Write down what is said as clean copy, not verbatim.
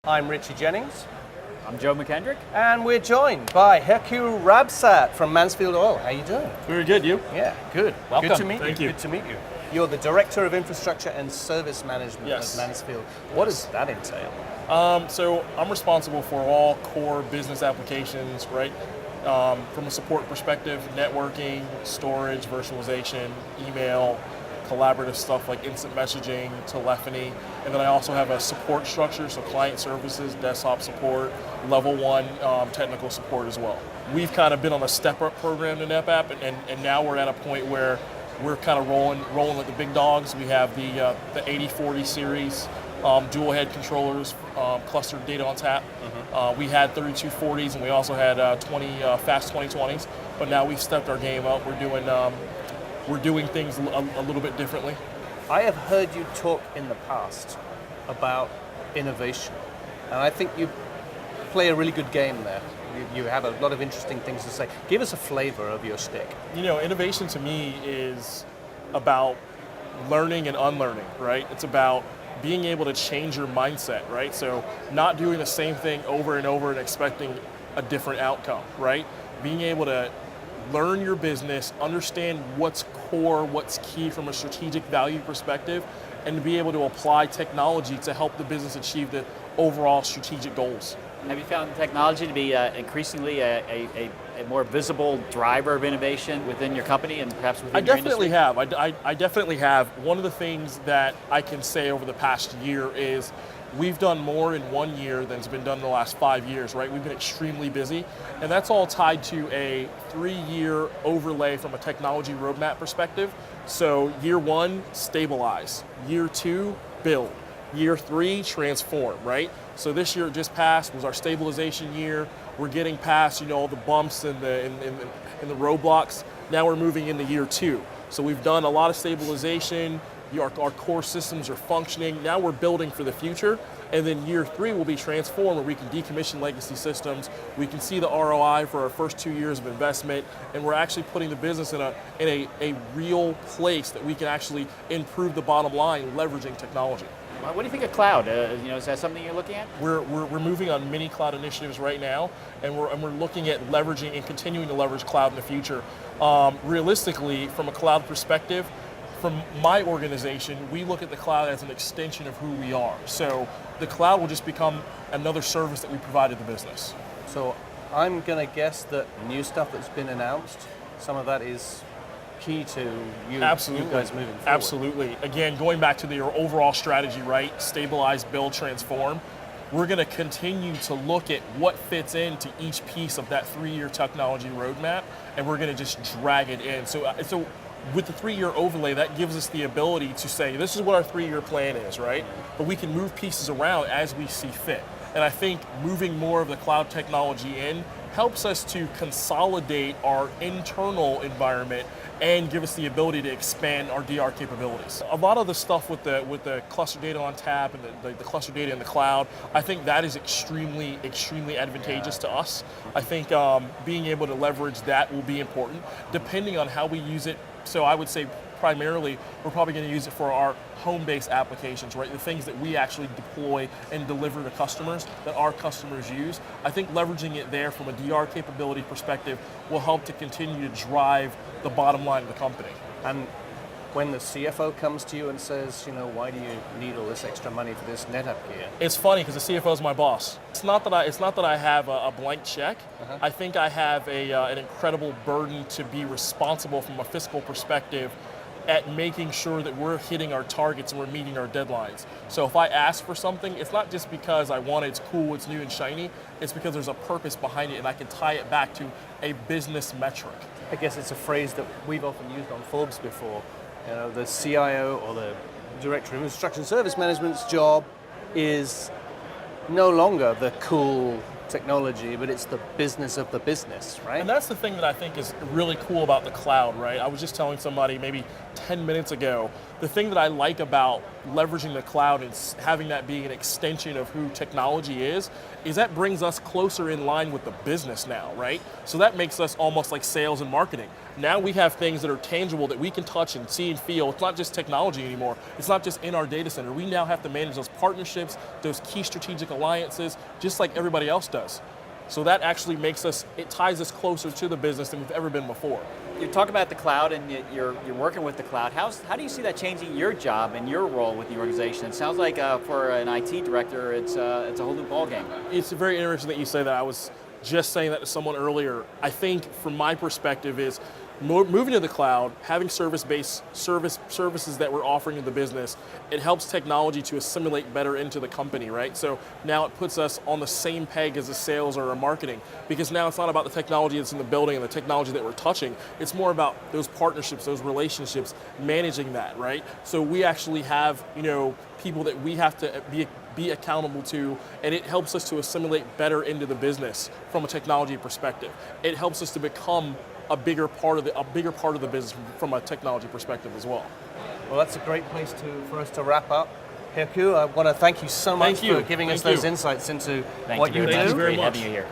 I'm Richie Jennings. I'm Joe McKendrick. And we're joined by Hercu Rabsatt from Mansfield Oil. How you doing? Very good, you? Yeah, good. Welcome. Good to meet Thank you. you. Good to meet you. You're the Director of Infrastructure and Service Management Yes. at Mansfield. What does that entail? So I'm responsible for all core business applications, right? From a support perspective, networking, storage, virtualization, email, collaborative stuff like instant messaging, telephony, and then I also have a support structure, so client services, desktop support, level 1 technical support as well. We've kind of been on a step-up program to NetApp, and now we're at a point where we're kind of rolling with the big dogs. We have the 8040 series, dual head controllers, clustered data ONTAP. We had 3240s, and we also had 20 fast 2020s, but now we've stepped our game up. We're doing things a little bit differently. I have heard you talk in the past about innovation, and I think you play a really good game there. You have a lot of interesting things to say. Give us a flavor of your shtick. You know, innovation to me is about learning and unlearning, right? It's about being able to change your mindset, right? So not doing the same thing over and over and expecting a different outcome, right? Being able to learn your business, understand what's core, what's key from a strategic value perspective, and to be able to apply technology to help the business achieve the overall strategic goals. Have you found technology to be increasingly a more visible driver of innovation within your company and perhaps within your industry? I definitely have. One of the things that I can say over the past year is we've done more in 1 year than's been done in the last 5 years, right? We've been extremely busy, and that's all tied to a 3-year overlay from a technology roadmap perspective. So year 1, stabilize. Year 2, build. Year 3, transform, right? So this year just passed was our stabilization year. We're getting past, all the bumps and the roadblocks. Now we're moving into year 2. So we've done a lot of stabilization. Our core systems are functioning. Now we're building for the future. And then year 3 will be transform, where we can decommission legacy systems. We can see the ROI for our first 2 years of investment, and we're actually putting the business in a real place that we can actually improve the bottom line leveraging technology. What do you think of cloud? Is that something you're looking at? We're moving on many cloud initiatives right now, and we're looking at leveraging and continuing to leverage cloud in the future. Realistically, from a cloud perspective, from my organization, we look at the cloud as an extension of who we are. So the cloud will just become another service that we provide to the business. So I'm going to guess that new stuff that's been announced, some of that is key to you guys moving forward. Absolutely. Again, going back to your overall strategy, right? Stabilize, build, transform. We're going to continue to look at what fits into each piece of that 3-year technology roadmap, and we're going to just drag it in. So with the 3-year overlay, that gives us the ability to say, this is what our 3-year plan is, right? But we can move pieces around as we see fit. And I think moving more of the cloud technology in helps us to consolidate our internal environment and give us the ability to expand our DR capabilities. A lot of the stuff with the clustered data ONTAP and the clustered data in the cloud, I think that is extremely advantageous to us. I think being able to leverage that will be important, depending on how we use it. So I would say primarily, we're probably going to use it for our home-based applications, right? The things that we actually deploy and deliver to customers that our customers use. I think leveraging it there from a DR capability perspective will help to continue to drive the bottom line of the company. And when the CFO comes to you and says, why do you need all this extra money for this NetApp gear? It's funny because the CFO is my boss. It's not that I have a blank check. I think I have an incredible burden to be responsible from a fiscal perspective at making sure that we're hitting our targets and we're meeting our deadlines. So if I ask for something, it's not just because I want it, it's cool, it's new and shiny, it's because there's a purpose behind it and I can tie it back to a business metric. I guess it's a phrase that we've often used on Forbes before. The CIO or the Director of Infrastructure and Service Management's job is no longer the cool technology, but it's the business of the business, right? And that's the thing that I think is really cool about the cloud, right? I was just telling somebody maybe 10 minutes ago, the thing that I like about leveraging the cloud and having that be an extension of who technology is that brings us closer in line with the business now, right? So that makes us almost like sales and marketing. Now we have things that are tangible that we can touch and see and feel. It's not just technology anymore. It's not just in our data center. We now have to manage those partnerships, those key strategic alliances, just like everybody else does. So that actually makes us, it ties us closer to the business than we've ever been before. You talk about the cloud and you're working with the cloud. How do you see that changing your job and your role with the organization? It sounds like for an IT director, it's a whole new ballgame. It's very interesting that you say that. I was just saying that to someone earlier. I think from my perspective is moving to the cloud, having services that we're offering to the business, it helps technology to assimilate better into the company, right? So now it puts us on the same peg as a sales or a marketing, because now it's not about the technology that's in the building and the technology that we're touching. It's more about those partnerships, those relationships, managing that, right? So we actually have, people that we have to be accountable to, and it helps us to assimilate better into the business from a technology perspective. It helps us to become a bigger part of the business from a technology perspective as well. Well, that's a great place for us to wrap up. Hercu, I want to thank you so much for giving us those insights into what you do. Thank you very much. Great having you here.